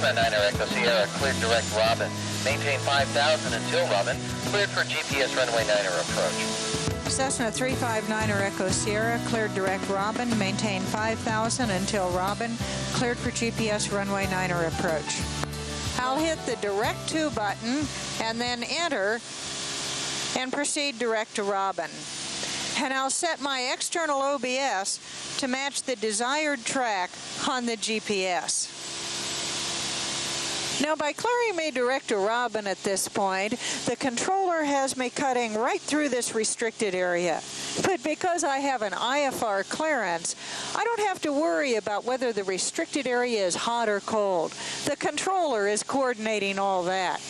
Cessna 9 Echo Sierra, cleared direct Robin. Maintain 5,000 until Robin. Cleared for GPS runway 9er approach. Cessna 359er Echo Sierra, cleared direct Robin. Maintain 5,000 until Robin. Cleared for GPS runway 9er approach. I'll hit the direct to button and then enter and proceed direct to Robin. And I'll set my external OBS to match the desired track on the GPS. Now, by clearing me direct to Robin at this point, the controller has me cutting right through this restricted area. But because I have an IFR clearance, I don't have to worry about whether the restricted area is hot or cold. The controller is coordinating all that.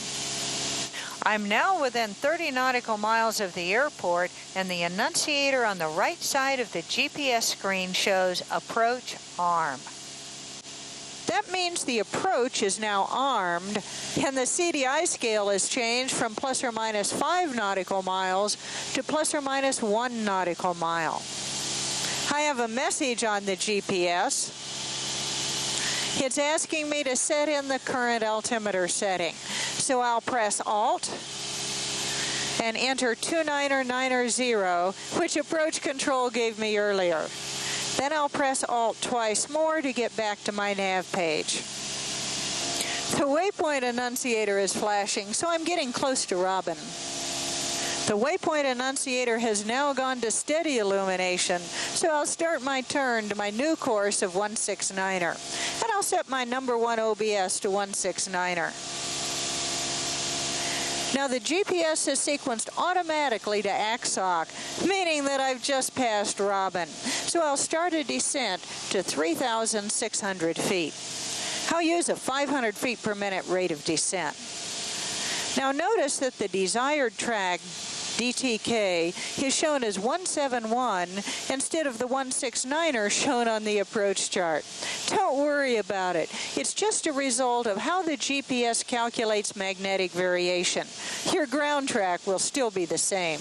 I'm now within 30 nautical miles of the airport, and the annunciator on the right side of the GPS screen shows approach arm. That means the approach is now armed, and the CDI scale has changed from plus or minus 5 nautical miles to plus or minus 1 nautical mile. I have a message on the GPS. It's asking me to set in the current altimeter setting. So I'll press Alt and enter 299er0, which approach control gave me earlier. Then I'll press Alt twice more to get back to my nav page. The waypoint annunciator is flashing, so I'm getting close to Robin. The waypoint annunciator has now gone to steady illumination, so I'll start my turn to my new course of 169er. And I'll set my number 1 OBS to 169er. Now the GPS is sequenced automatically to AXOC, meaning that I've just passed Robin. So I'll start a descent to 3,600 feet. I'll use a 500 feet per minute rate of descent. Now notice that the desired track, DTK, is shown as 171 instead of the 169er shown on the approach chart. Don't worry about it. It's just a result of how the GPS calculates magnetic variation. Your ground track will still be the same.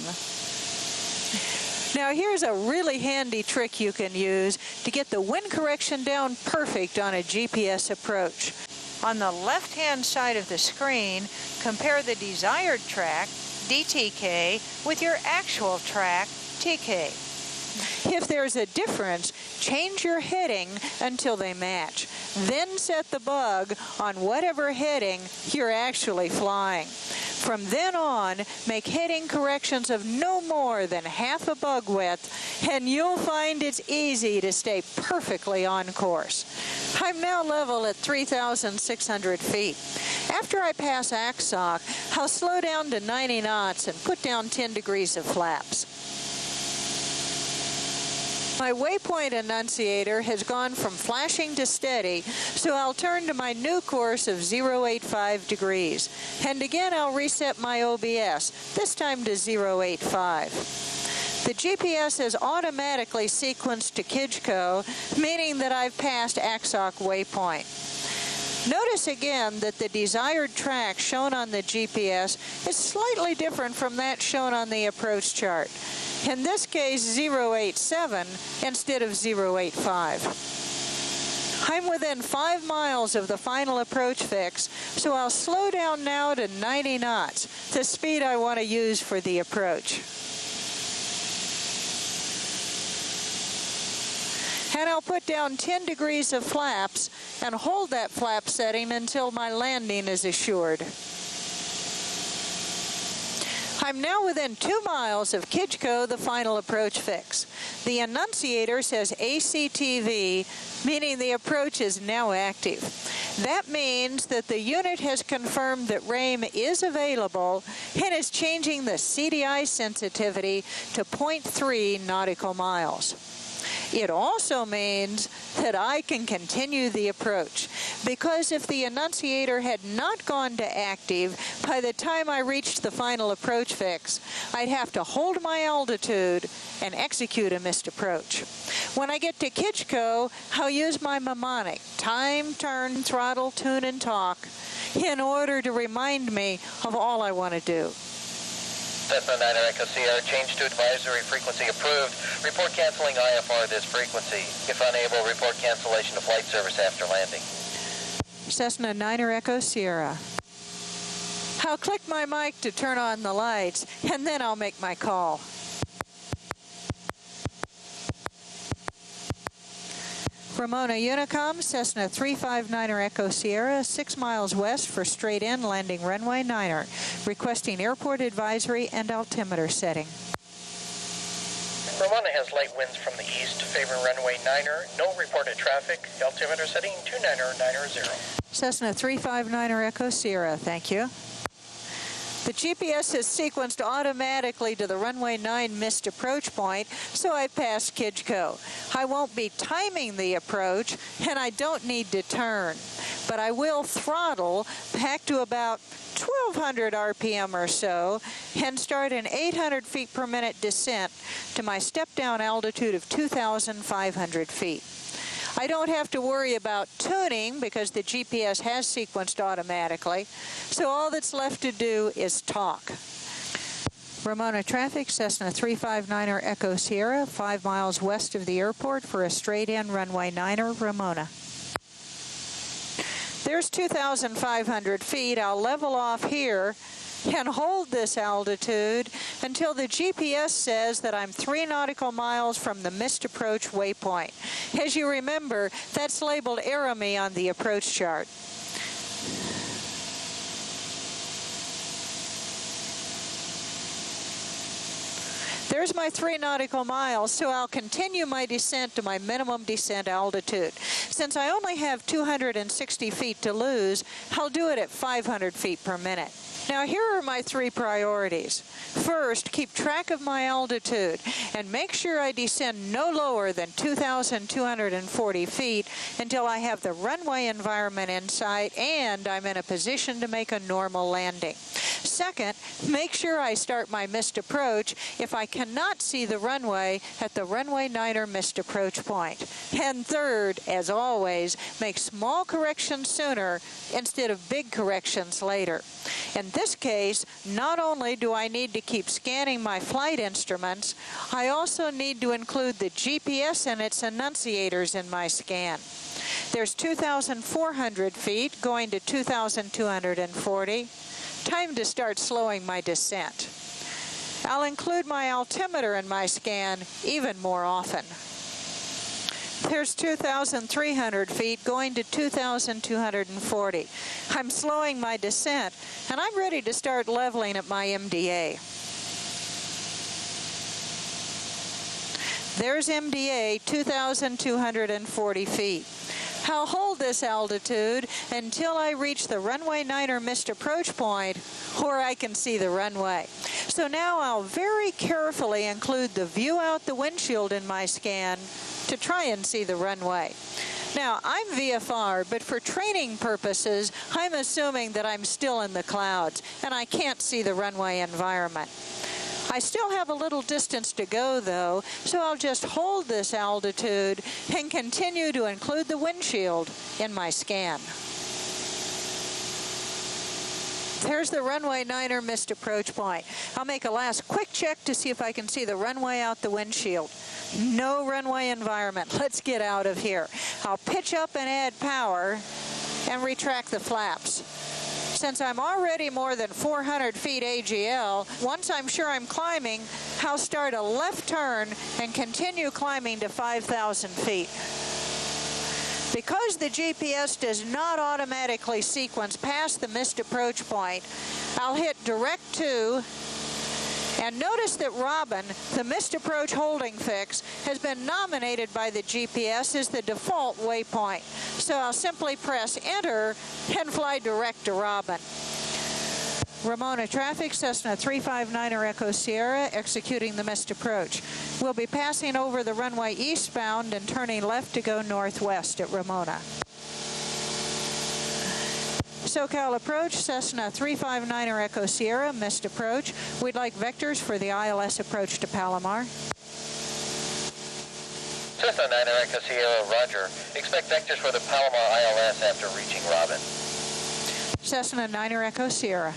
Now here's a really handy trick you can use to get the wind correction down perfect on a GPS approach. On the left-hand side of the screen, compare the desired track, DTK, with your actual track, TK. If there's a difference, change your heading until they match. Then set the bug on whatever heading you're actually flying. From then on, make heading corrections of no more than half a bug width, and you'll find it's easy to stay perfectly on course. I'm now level at 3,600 feet. After I pass AXOC, I'll slow down to 90 knots and put down 10 degrees of flaps. My waypoint annunciator has gone from flashing to steady, so I'll turn to my new course of 085 degrees. And again, I'll reset my OBS, this time to 085. The GPS has automatically sequenced to Kijko, meaning that I've passed AXOC waypoint. Notice again that the desired track shown on the GPS is slightly different from that shown on the approach chart. In this case, 087 instead of 085. I'm within 5 miles of the final approach fix, so I'll slow down now to 90 knots, the speed I want to use for the approach. And I'll put down 10 degrees of flaps and hold that flap setting until my landing is assured. I'm now within 2 miles of Kijko, the final approach fix. The annunciator says ACTV, meaning the approach is now active. That means that the unit has confirmed that RAIM is available and is changing the CDI sensitivity to 0.3 nautical miles. It also means that I can continue the approach, because if the annunciator had not gone to active by the time I reached the final approach fix, I'd have to hold my altitude and execute a missed approach. When I get to Kijko, I'll use my mnemonic, time, turn, throttle, tune, and talk, in order to remind me of all I want to do. Cessna 9 Echo Sierra, change to advisory frequency approved. Report canceling IFR this frequency. If unable, report cancellation of flight service after landing. Cessna 9er Echo Sierra. I'll click my mic to turn on the lights, and then I'll make my call. Ramona Unicom, Cessna 359er Echo Sierra, 6 miles west for straight-in landing runway 9er, requesting airport advisory and altimeter setting. Ramona has light winds from the east, favoring runway 9er. No reported traffic. Altimeter setting 29090. Cessna 359er Echo Sierra, thank you. The GPS is sequenced automatically to the runway 9 missed approach point, so I passed Kijko. I won't be timing the approach, and I don't need to turn, but I will throttle back to about 1200 RPM or so and start an 800 feet per minute descent to my step-down altitude of 2,500 feet. I don't have to worry about tuning because the GPS has sequenced automatically, so all that's left to do is talk. Ramona traffic, Cessna 359er Echo Sierra, 5 miles west of the airport for a straight-in runway 9er, Ramona. There's 2,500 feet. I'll level off here and hold this altitude until the GPS says that I'm 3 nautical miles from the missed approach waypoint. As you remember, that's labeled Aramy on the approach chart. There's my 3 nautical miles, so I'll continue my descent to my minimum descent altitude. Since I only have 260 feet to lose, I'll do it at 500 feet per minute. Now here are my 3 priorities. First, keep track of my altitude and make sure I descend no lower than 2,240 feet until I have the runway environment in sight and I'm in a position to make a normal landing. Second, make sure I start my missed approach if I cannot see the runway at the runway 9er missed approach point. And third, as always, make small corrections sooner instead of big corrections later. In this case, not only do I need to keep scanning my flight instruments, I also need to include the GPS and its annunciators in my scan. There's 2,400 feet going to 2,240. Time to start slowing my descent. I'll include my altimeter in my scan even more often. There's 2,300 feet going to 2,240. I'm slowing my descent, and I'm ready to start leveling at my MDA. There's MDA, 2,240 feet. I'll hold this altitude until I reach the runway 9er missed approach point where I can see the runway. So now I'll very carefully include the view out the windshield in my scan to try and see the runway. Now, I'm VFR, but for training purposes, I'm assuming that I'm still in the clouds and I can't see the runway environment. I still have a little distance to go, though, so I'll just hold this altitude and continue to include the windshield in my scan. There's the runway 9er missed approach point. I'll make a last quick check to see if I can see the runway out the windshield. No runway environment. Let's get out of here. I'll pitch up and add power and retract the flaps. Since I'm already more than 400 feet AGL, once I'm sure I'm climbing, I'll start a left turn and continue climbing to 5,000 feet. Because the GPS does not automatically sequence past the missed approach point, I'll hit direct to, and notice that Robin, the missed approach holding fix, has been nominated by the GPS as the default waypoint. So I'll simply press enter and fly direct to Robin. Ramona traffic, Cessna 359er Echo Sierra, executing the missed approach. We'll be passing over the runway eastbound and turning left to go northwest at Ramona. SoCal approach, Cessna 359er Echo Sierra, missed approach. We'd like vectors for the ILS approach to Palomar. Cessna 9er Echo Sierra, roger. Expect vectors for the Palomar ILS after reaching Robin. Cessna 9er Echo Sierra.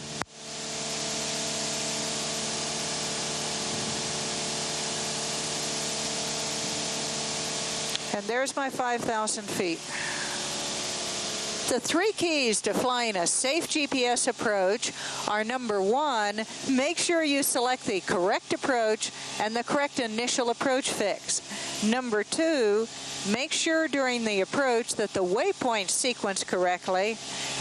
And there's my 5,000 feet. The 3 keys to flying a safe GPS approach are: number 1, make sure you select the correct approach and the correct initial approach fix. Number 2, make sure during the approach that the waypoints sequence correctly.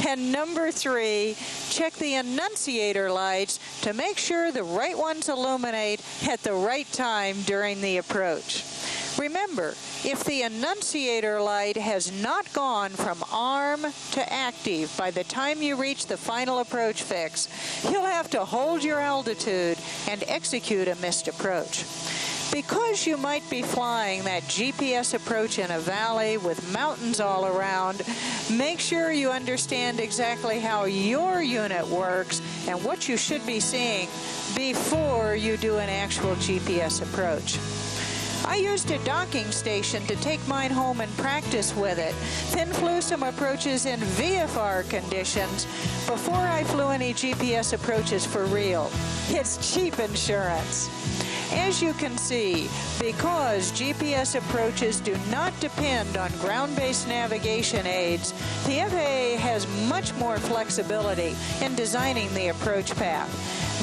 And number 3, check the annunciator lights to make sure the right ones illuminate at the right time during the approach. Remember, if the annunciator light has not gone from arm to active by the time you reach the final approach fix, you'll have to hold your altitude and execute a missed approach. Because you might be flying that GPS approach in a valley with mountains all around, make sure you understand exactly how your unit works and what you should be seeing before you do an actual GPS approach. I used a docking station to take mine home and practice with it, then flew some approaches in VFR conditions before I flew any GPS approaches for real. It's cheap insurance. As you can see, because GPS approaches do not depend on ground-based navigation aids, the FAA has much more flexibility in designing the approach path.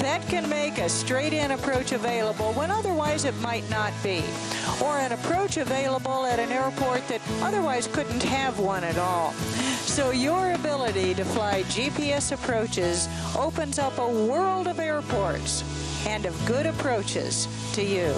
That can make a straight-in approach available when otherwise it might not be, or an approach available at an airport that otherwise couldn't have one at all. So your ability to fly GPS approaches opens up a world of airports and of good approaches to you.